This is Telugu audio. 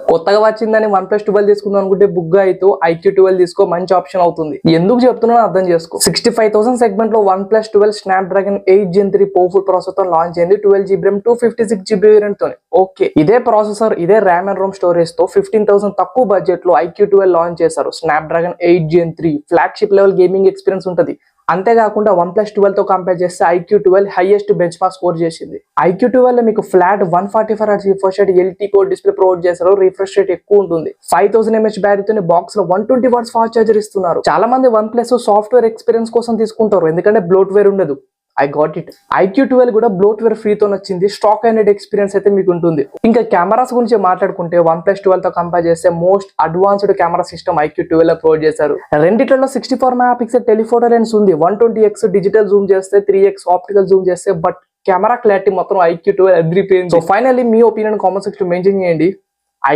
కొత్తగా వచ్చిందని OnePlus 12 తీసుకుందాం అనుకుంటే బుక్ అయితే iQOO తీసుకో, మంచి ఆప్షన్ అవుతుంది. ఎందుకు చెప్తున్నానో అర్థం చేసుకో. 65,000 సెగ్మెంట్ లో OnePlus 12 Snapdragon 8 Gen 3 powerful processor తో లాంచ్ అయింది. 12GB RAM 256GB వేరియంట్ తో. ఓకే, ఇదే ప్రాసెసర్, ఇదే ర్యామ్ అండ్ రోమ్ స్టోరేజ్ తో 15,000 తక్కువ బడ్జెట్ లో iQOO లాంచ్ చేశారు. Snapdragon 8 Gen 3 flagship level gaming experience ఉంటుంది. అంతేకాకుండా OnePlus 12 తో కంపేర్ చేస్తే iQOO highest bench mark score చేసింది. iQOO లో మీకు flat 144Hz refresh rate LT code display provide చేస్తారు. రిఫ్రెష్ రేట్ ఎక్కువ ఉంటుంది. 5000 mAh బ్యాటరీతో బాక్స్ లో 120 వాట్స్ ఫాస్ట్ చార్జర్ ఇస్తున్నారు. చాలా మంది OnePlus సాఫ్ట్వేర్ ఎక్స్పీరియన్స్ కోసం తీసుకుంటారు, ఎందుకంటే బ్లోట్వేర్ ఉండదు. I got it. iQOO కూడా బ్లోట్వేర్ ఫ్రీతో వచ్చింది. స్టాక్ అండ్ ఎక్స్పీరియన్స్ అయితే మీకు ఉంటుంది. ఇంకా కెమెరాస్ గురించి మాట్లాడుకుంటే OnePlus 12 తో కంపేర్ చేస్తే most advanced camera system iQOO లో ప్రొవైడ్ చేశారు. రెండిట్లలో 64 మెగాపిక్సెల్ టెలిఫోటో లెన్స్ ఉంది. 120x డిజిటల్ జూమ్ చేస్తే, 3x ఆప్టికల్ జూమ్ చేస్తే, బట్ కెమెరా క్లారిటీ మొత్తం iQOO అదిరిపోయింది. సో ఫైనల్లీ మీ ఒపీనియన్ కామెంట్ సెక్షన్ లో మెన్షన్ చేయండి.